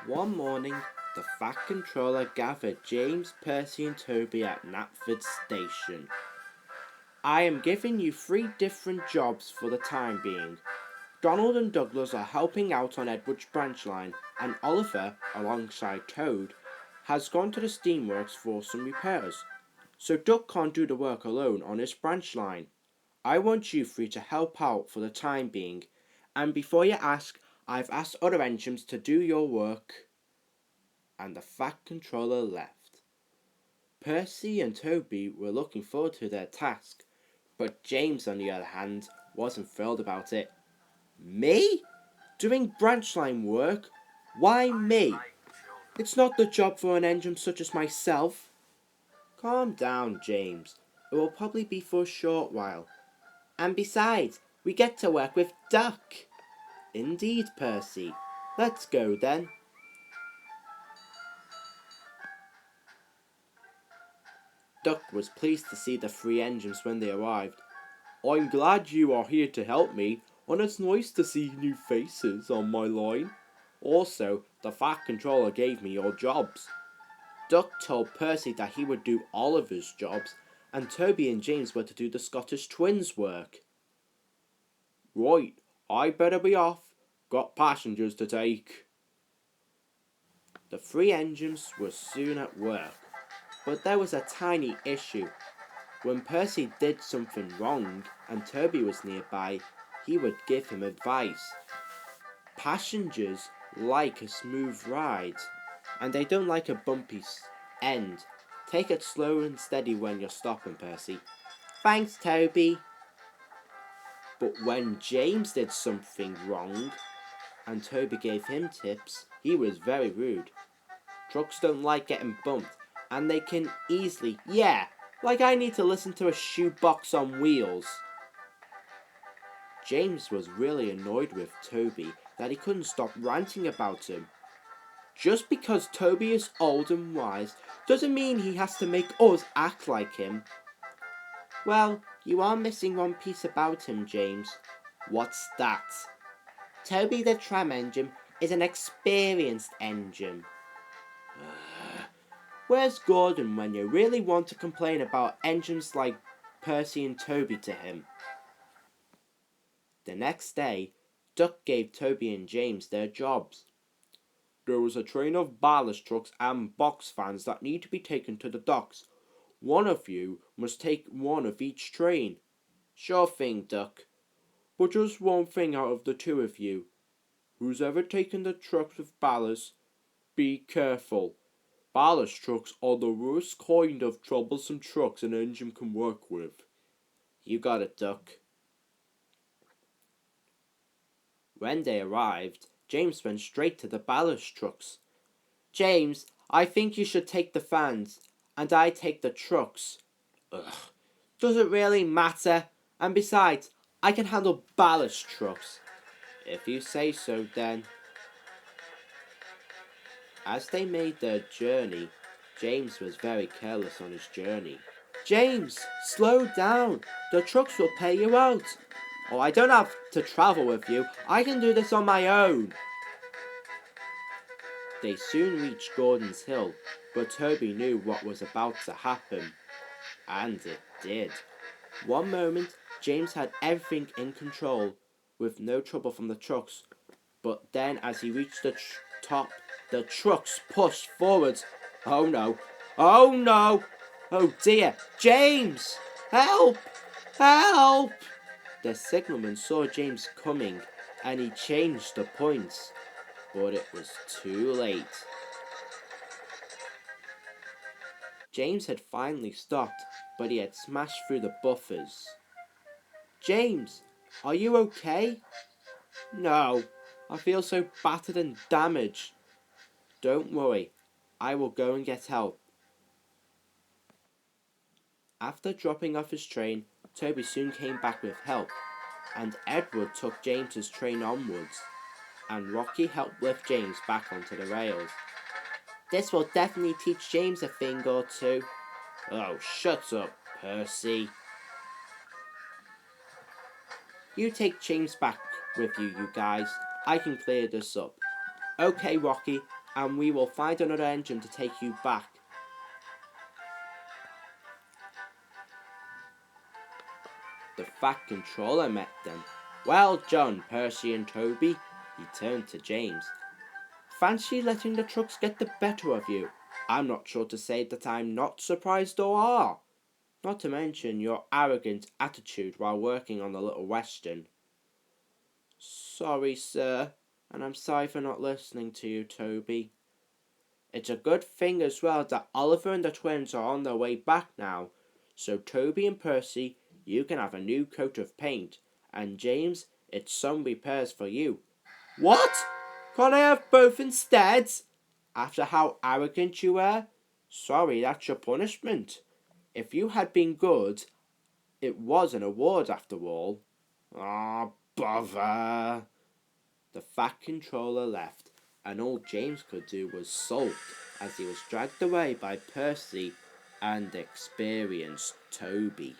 One morning, the Fat Controller gathered James, Percy and Toby at Knapford Station. I am giving you 3 different jobs for the time being. Donald and Douglas are helping out on Edward's branch line, and Oliver, alongside Toad, has gone to the steamworks for some repairs. So Duck can't do the work alone on his branch line. I want you 3 to help out for the time being, and before you ask, I've asked other engines to do your work. And the Fat Controller left. Percy and Toby were looking forward to their task, but James, on the other hand, wasn't thrilled about it. Me? Doing branch line work? Why me? It's not the job for an engine such as myself. Calm down, James. It will probably be for a short while. And besides, we get to work with Duck. Indeed, Percy. Let's go then. Duck was pleased to see the 3 engines when they arrived. I'm glad you are here to help me, and it's nice to see new faces on my line. Also, the Fat Controller gave me your jobs. Duck told Percy that he would do Oliver's jobs, and Toby and James were to do the Scottish twins' work. Right, I better be off. Got passengers to take. The 3 engines were soon at work, but there was a tiny issue. When Percy did something wrong and Toby was nearby, he would give him advice. Passengers like a smooth ride, and they don't like a bumpy end. Take it slow and steady when you're stopping, Percy. Thanks, Toby. But when James did something wrong and Toby gave him tips, he was very rude. Trucks don't like getting bumped, and they can easily, like I need to listen to a shoebox on wheels. James was really annoyed with Toby that he couldn't stop ranting about him. Just because Toby is old and wise doesn't mean he has to make us act like him. Well, you are missing one piece about him, James. What's that? Toby the tram engine is an experienced engine. Where's Gordon when you really want to complain about engines like Percy and Toby to him? The next day, Duck gave Toby and James their jobs. There was a train of ballast trucks and box vans that need to be taken to the docks. One of you must take one of each train. Sure thing, Duck. But just one thing out of the 2 of you. Who's ever taken the trucks with ballast, be careful. Ballast trucks are the worst kind of troublesome trucks an engine can work with. You got it, Duck. When they arrived, James went straight to the ballast trucks. James, I think you should take the fans, and I take the trucks. Ugh, does it really matter? And besides, I can handle ballast trucks. If you say so, then. As they made their journey, James was very careless on his journey. James, slow down. The trucks will pay you out. Oh, I don't have to travel with you. I can do this on my own. They soon reached Gordon's Hill, but Toby knew what was about to happen. And it did. One moment, James had everything in control, with no trouble from the trucks. But then, as he reached the top, the trucks pushed forwards. Oh no! Oh no! Oh dear! James! Help! Help! The signalman saw James coming, and he changed the points. But it was too late. James had finally stopped, but he had smashed through the buffers. James, are you okay? No, I feel so battered and damaged. Don't worry, I will go and get help. After dropping off his train, Toby soon came back with help, and Edward took James's train onwards, and Rocky helped lift James back onto the rails. This will definitely teach James a thing or 2. Oh, shut up, Percy. You take James back with you, you guys. I can clear this up. Okay, Rocky, and we will find another engine to take you back. The Fat Controller met them. Well done, Percy and Toby, he turned to James. Fancy letting the trucks get the better of you. I'm not sure to say that I'm not surprised or are. Not to mention your arrogant attitude while working on the Little Western. Sorry, sir, and I'm sorry for not listening to you, Toby. It's a good thing as well that Oliver and the twins are on their way back now, so Toby and Percy, you can have a new coat of paint, and James, it's some repairs for you. What? Can't I have both instead? After how arrogant you were? Sorry, that's your punishment. If you had been good, it was an award after all. Ah, bother. The Fat Controller left, and all James could do was sulk as he was dragged away by Percy and experienced Toby.